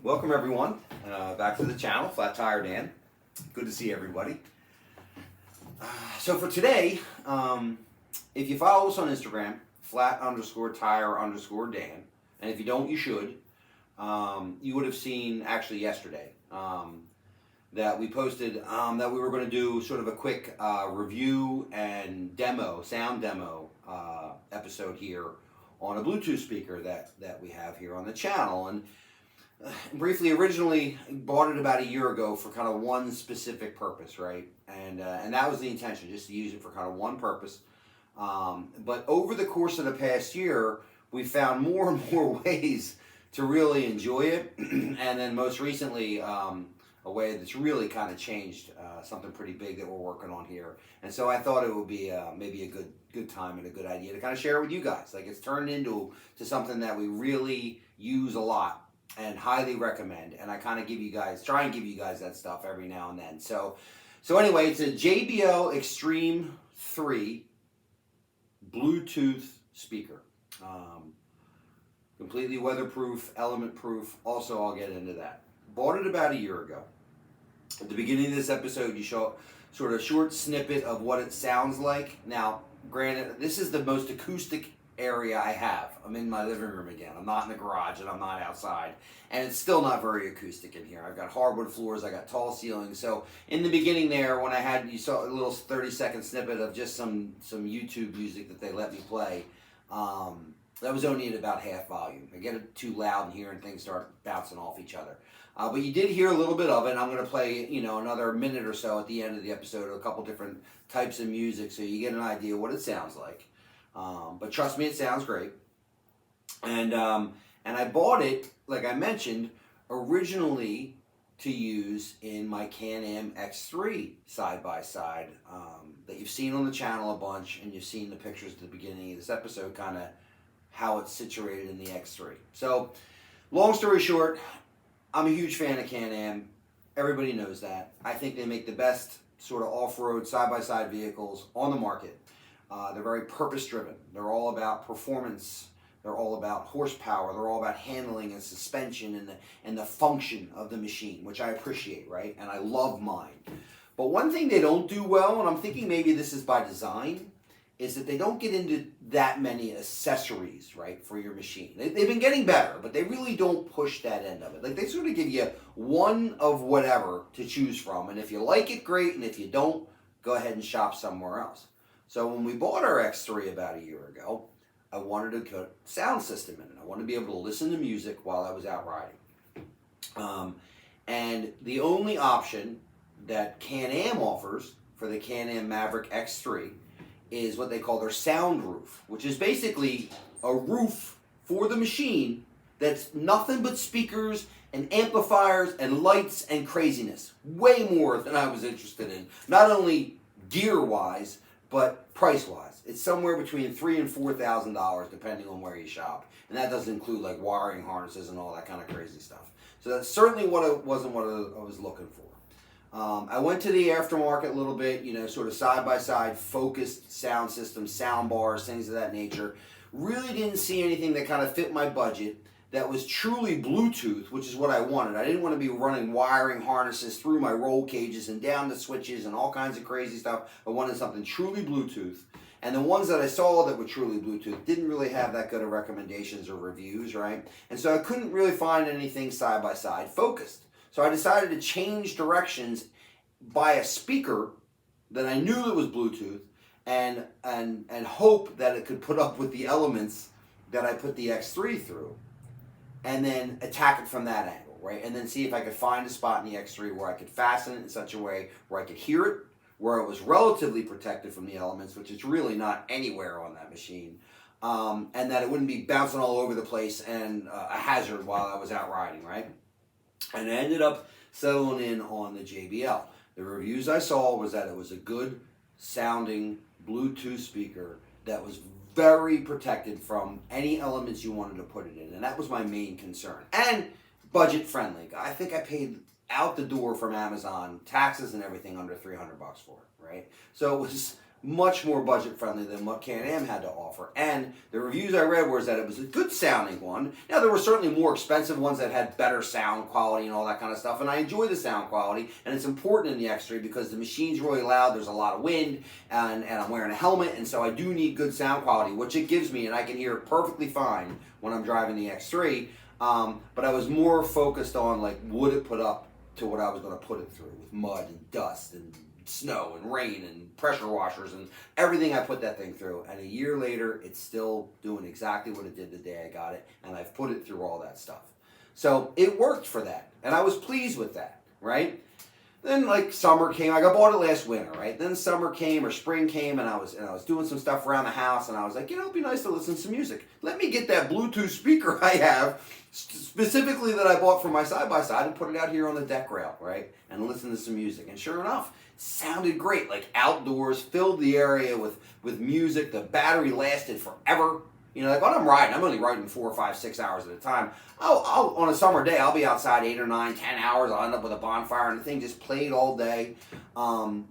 Welcome everyone back to the channel, Flat Tire Dan. Good to see everybody. So for today, if you follow us on Instagram, flat_tire_Dan, and if you don't, you should. You would have seen actually yesterday that we posted that we were going to do sort of a quick review and sound demo episode here on a Bluetooth speaker that we have here on the channel. And briefly, originally bought it about a year ago for kind of one specific purpose, right? And that was the intention, just to use it for kind of one purpose. But over the course of the past year, we found more and more ways to really enjoy it. And then most recently, a way that's really kind of changed something pretty big that we're working on here. And so I thought it would be maybe a good time and a good idea to kind of share it with you guys. Like, it's turned into something that we really use a lot and highly recommend. And I kind of try and give you guys that stuff every now and then. So anyway, it's a JBL Xtreme 3 Bluetooth speaker. Completely weatherproof, element proof. Also, I'll get into that. Bought it about a year ago. At the beginning of this episode, you show sort of a short snippet of what it sounds like. Now, granted, this is the most acoustic area I have. I'm in my living room again. I'm not in the garage and I'm not outside. And it's still not very acoustic in here. I've got hardwood floors, I got tall ceilings. So in the beginning there, when you saw a little 30-second snippet of just some YouTube music that they let me play, that was only at about half volume. I get it too loud in here and things start bouncing off each other. But you did hear a little bit of it, and I'm going to play, another minute or so at the end of the episode of a couple different types of music so you get an idea what it sounds like. But trust me, it sounds great. And I bought it, like I mentioned, originally to use in my CanAm X3 side-by-side that you've seen on the channel a bunch, and you've seen the pictures at the beginning of this episode, kind of how it's situated in the X3. So, long story short, I'm a huge fan of CanAm. Everybody knows that. I think they make the best sort of off-road side-by-side vehicles on the market. They're very purpose-driven. They're all about performance. They're all about horsepower. They're all about handling and suspension and the function of the machine, which I appreciate, right? And I love mine. But one thing they don't do well, and I'm thinking maybe this is by design, is that they don't get into that many accessories, right, for your machine. They've been getting better, but they really don't push that end of it. Like, they sort of give you one of whatever to choose from, and if you like it, great, and if you don't, go ahead and shop somewhere else. So when we bought our X3 about a year ago, I wanted to put sound system in it. I wanted to be able to listen to music while I was out riding. And the only option that CanAm offers for the CanAm Maverick X3 is what they call their sound roof, which is basically a roof for the machine that's nothing but speakers and amplifiers and lights and craziness. Way more than I was interested in. Not only gear-wise, but price-wise. It's somewhere between $3,000 and $4,000 depending on where you shop. And that doesn't include like wiring harnesses and all that kind of crazy stuff. So that's certainly wasn't what I was looking for. I went to the aftermarket a little bit, sort of side-by-side focused sound systems, sound bars, things of that nature. Really didn't see anything that kind of fit my budget that was truly Bluetooth, which is what I wanted. I didn't want to be running wiring harnesses through my roll cages and down the switches and all kinds of crazy stuff. I wanted something truly Bluetooth. And the ones that I saw that were truly Bluetooth didn't really have that good of recommendations or reviews, right? And so I couldn't really find anything side-by-side focused. So I decided to change directions, buy a speaker that I knew that was Bluetooth, and hope that it could put up with the elements that I put the X3 through, and then attack it from that angle, right? And then see if I could find a spot in the X3 where I could fasten it in such a way where I could hear it, where it was relatively protected from the elements, which is really not anywhere on that machine, and that it wouldn't be bouncing all over the place and a hazard while I was out riding, right? And I ended up settling in on the JBL. The reviews I saw was that it was a good sounding Bluetooth speaker that was very protected from any elements you wanted to put it in. And that was my main concern. And budget friendly. I think I paid out the door from Amazon, taxes and everything, under $300 for it, right? So it was much more budget friendly than what CanAm had to offer. And the reviews I read was that it was a good sounding one. Now there were certainly more expensive ones that had better sound quality and all that kind of stuff, and I enjoy the sound quality, and it's important in the X3 because the machine's really loud, there's a lot of wind, and I'm wearing a helmet, and so I do need good sound quality, which it gives me, and I can hear it perfectly fine when I'm driving the X3. But I was more focused on, like, would it put up to what I was going to put it through with mud and dust and snow and rain and pressure washers and everything I put that thing through. And a year later, it's still doing exactly what it did the day I got it, and I've put it through all that stuff. So it worked for that, and I was pleased with that, right? Then, like, summer came. I bought it last winter, right? Then summer came or spring came, and I was doing some stuff around the house, and I was like, it'd be nice to listen to some music. Let me get that Bluetooth speaker I have, specifically that I bought for my side-by-side, and put it out here on the deck rail, right? And listen to some music. And sure enough, sounded great, like outdoors, filled the area with music. The battery lasted forever. Like when I'm riding, I'm only riding 4, 5, 6 hours at a time. I'll on a summer day, I'll be outside 8 or 9, 10 hours. I'll end up with a bonfire, and the thing just played all day. And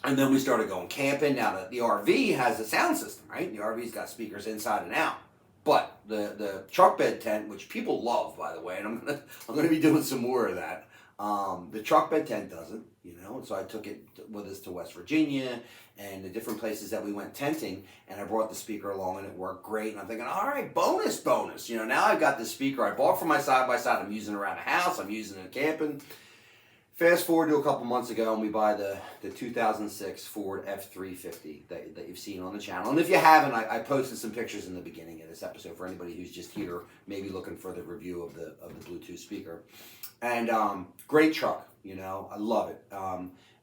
then we started going camping. Now the RV has a sound system, right? The RV's got speakers inside and out. But the truck bed tent, which people love, by the way, and I'm gonna be doing some more of that. The truck bed tent doesn't, and so I took it with us to West Virginia and the different places that we went tenting, and I brought the speaker along, and it worked great. And I'm thinking, all right, bonus. Now I've got this speaker I bought for my side-by-side. I'm using it around the house. I'm using it camping. Fast forward to a couple months ago, and we buy the 2006 Ford F350 that you've seen on the channel. And if you haven't, I posted some pictures in the beginning of this episode for anybody who's just here, maybe looking for the review of the Bluetooth speaker. And great truck, I love it.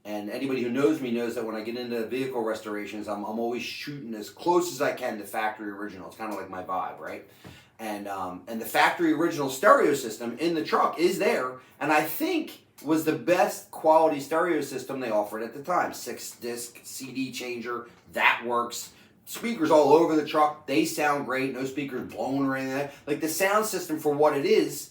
And anybody who knows me knows that when I get into vehicle restorations, I'm always shooting as close as I can to factory original. It's kind of like my vibe, right? And the factory original stereo system in the truck is there, and I think was the best quality stereo system they offered at the time. 6-disc CD changer, that works. Speakers all over the truck, they sound great, no speakers blown or anything. Like the sound system for what it is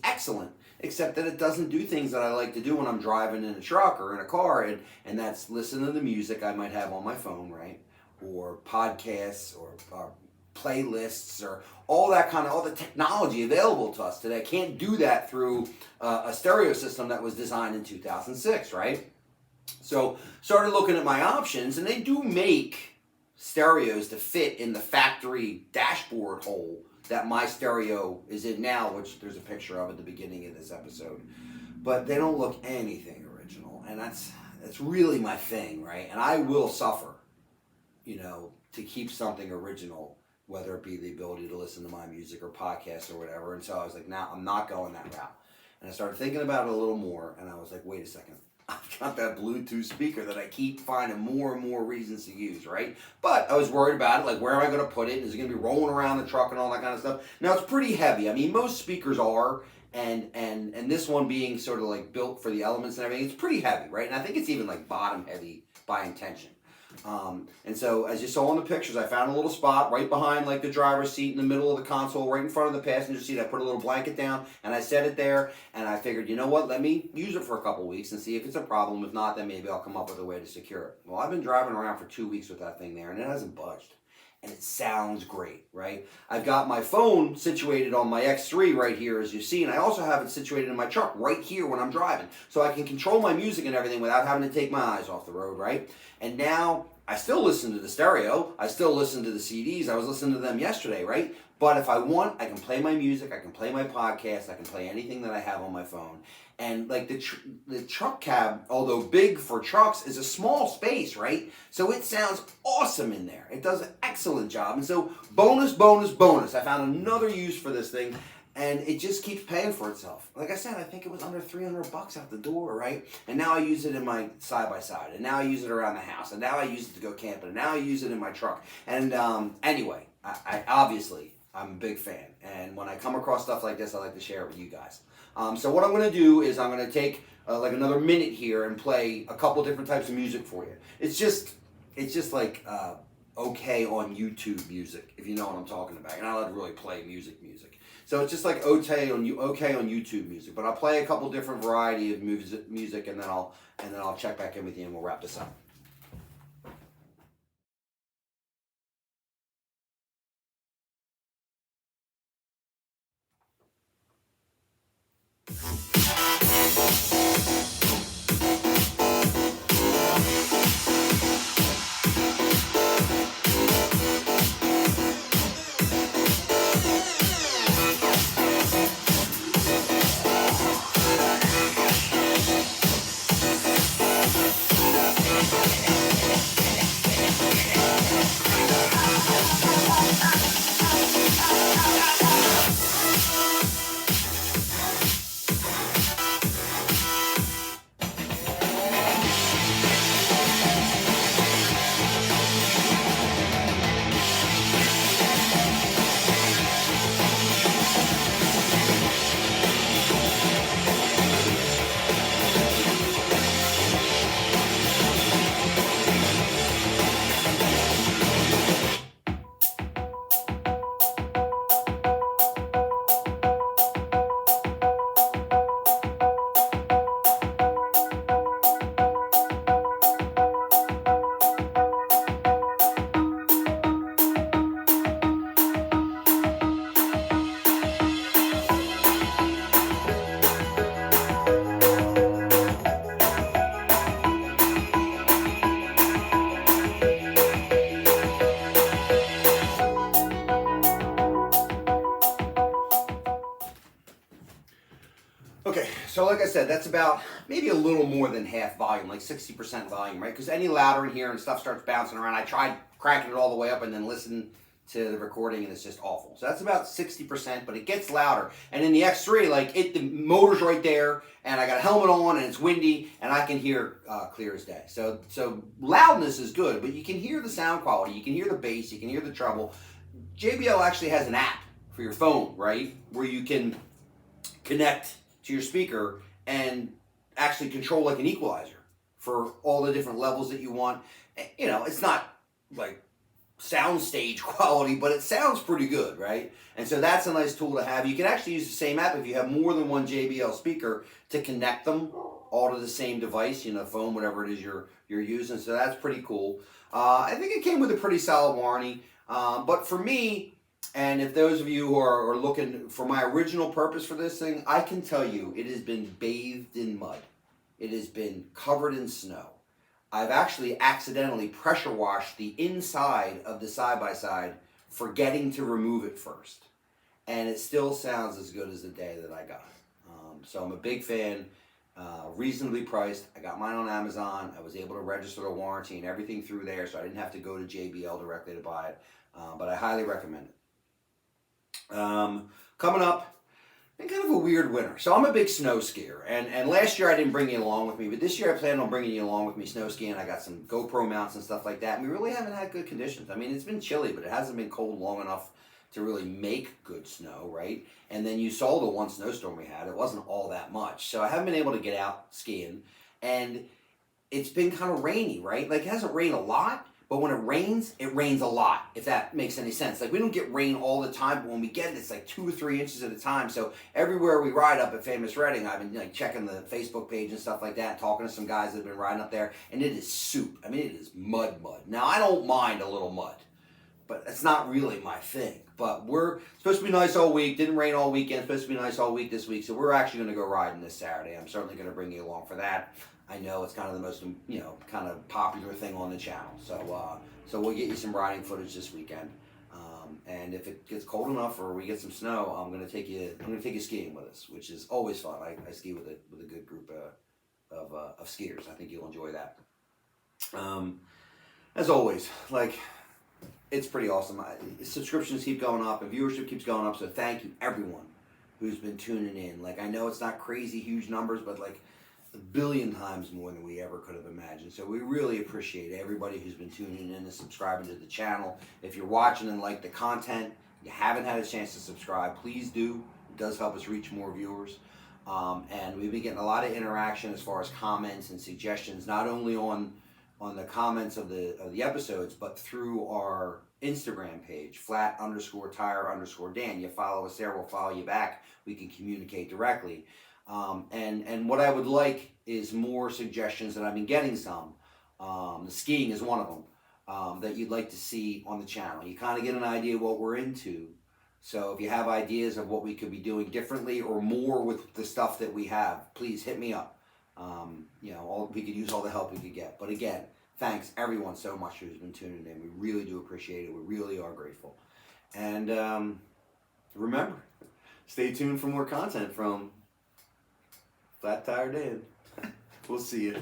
excellent, except that it doesn't do things that I like to do when I'm driving in a truck or in a car, and that's listen to the music I might have on my phone, right? Or podcasts or playlists or all the technology available to us today. Can't do that through a stereo system that was designed in 2006, right? So started looking at my options, and they do make stereos to fit in the factory dashboard hole that my stereo is in now, which there's a picture of at the beginning of this episode. But they don't look anything original, and that's really my thing, right? And I will suffer, to keep something original, whether it be the ability to listen to my music or podcasts or whatever. And so I was like, nah, I'm not going that route. And I started thinking about it a little more, and I was like, wait a second. I've got that Bluetooth speaker that I keep finding more and more reasons to use, right? But I was worried about it, like where am I going to put it? Is it going to be rolling around the truck and all that kind of stuff? Now, it's pretty heavy. I mean, most speakers are, and this one being sort of like built for the elements and everything, it's pretty heavy, right? And I think it's even like bottom heavy by intention. And so, as you saw in the pictures, I found a little spot right behind like the driver's seat in the middle of the console, right in front of the passenger seat. I put a little blanket down and I set it there, and I figured, you know what, let me use it for a couple weeks and see if it's a problem. If not, then maybe I'll come up with a way to secure it. Well, I've been driving around for 2 weeks with that thing there, and it hasn't budged. And it sounds great, right? I've got my phone situated on my X3 right here, as you see, and I also have it situated in my truck right here when I'm driving. So I can control my music and everything without having to take my eyes off the road, right? And now I still listen to the stereo. I still listen to the CDs. I was listening to them yesterday, right? But if I want, I can play my music. I can play my podcast. I can play anything that I have on my phone. And like the truck cab, although big for trucks, is a small space, right? So it sounds awesome in there. It does an excellent job. And so bonus. I found another use for this thing, and it just keeps paying for itself. Like I said, I think it was under $300 out the door, right? And now I use it in my side-by-side, and now I use it around the house, and now I use it to go camping, and now I use it in my truck. And anyway, I obviously, I'm a big fan. And when I come across stuff like this, I like to share it with you guys. So what I'm going to do is I'm going to take like another minute here and play a couple different types of music for you. It's just like okay on YouTube music, if you know what I'm talking about. You're not allowed to really play music. So it's just like okay on YouTube music. But I'll play a couple different variety of music, and then I'll check back in with you, and we'll wrap this up. said, that's about maybe a little more than half volume, like 60% volume, right? Because any louder in here and stuff starts bouncing around. I tried cranking it all the way up and then listened to the recording, and it's just awful. So that's about 60%, but it gets louder. And in the X3, like the motor's right there, and I got a helmet on, and it's windy, and I can hear clear as day. So loudness is good, but you can hear the sound quality, you can hear the bass, you can hear the treble. JBL actually has an app for your phone, right, where you can connect to your speaker and actually control like an equalizer for all the different levels that you want. You know, it's not like soundstage quality, but it sounds pretty good, right? And so that's a nice tool to have. You can actually use the same app if you have more than one JBL speaker to connect them all to the same device, you know, phone, whatever it is you're using. So that's pretty cool. I think it came with a pretty solid warranty. But for me, and if those of you who are looking for my original purpose for this thing, I can tell you it has been bathed in mud. It has been covered in snow. I've actually accidentally pressure washed the inside of the side-by-side, forgetting to remove it first. And it still sounds as good as the day that I got it. So I'm a big fan, reasonably priced. I got mine on Amazon. I was able to register the warranty and everything through there, so I didn't have to go to JBL directly to buy it. But I highly recommend it. Coming up, been kind of a weird winter. So I'm a big snow skier, and last year I didn't bring you along with me, but this year I plan on bringing you along with me snow skiing. I got some GoPro mounts and stuff like that, and we really haven't had good conditions. I mean, it's been chilly, but it hasn't been cold long enough to really make good snow, right? And then you saw the one snowstorm we had. It wasn't all that much. So I haven't been able to get out skiing, and it's been kind of rainy, right? Like, it hasn't rained a lot, but when it rains a lot, if that makes any sense. Like, we don't get rain all the time, but when we get it, it's like 2 or 3 inches at a time. So everywhere we ride up at Famous Reading, I've been like checking the Facebook page and stuff like that, talking to some guys that have been riding up there, and it is soup. I mean, it is mud. Now, I don't mind a little mud, but it's not really my thing. But we're supposed to be nice all week. Didn't rain all weekend. Supposed to be nice all week this week. So we're actually going to go riding this Saturday. I'm certainly going to bring you along for that. I know it's kind of the most, you know, kind of popular thing on the channel. So we'll get you some riding footage this weekend. And if it gets cold enough or we get some snow, I'm going to take you skiing with us, which is always fun. I ski with a good group of skiers. I think you'll enjoy that. As always, like, it's pretty awesome. Subscriptions keep going up and viewership keeps going up. So thank you everyone who's been tuning in. Like, I know it's not crazy huge numbers, but like 1 billion times more than we ever could have imagined. So we really appreciate everybody who's been tuning in and subscribing to the channel. If you're watching and like the content, you haven't had a chance to subscribe, please do. It does help us reach more viewers. And we've been getting a lot of interaction as far as comments and suggestions, not only on the comments of the episodes, but through our Instagram page, flat_tire_Dan. You follow us there, we'll follow you back. We can communicate directly. And what I would like is more suggestions, and I've been getting some. The skiing is one of them that you'd like to see on the channel. You kind of get an idea of what we're into. So if you have ideas of what we could be doing differently or more with the stuff that we have, please hit me up. You know, we could use all the help we could get. But again, thanks everyone so much who's been tuning in. We really do appreciate it. We really are grateful. And remember, stay tuned for more content from Flat Tire Dan. We'll see you.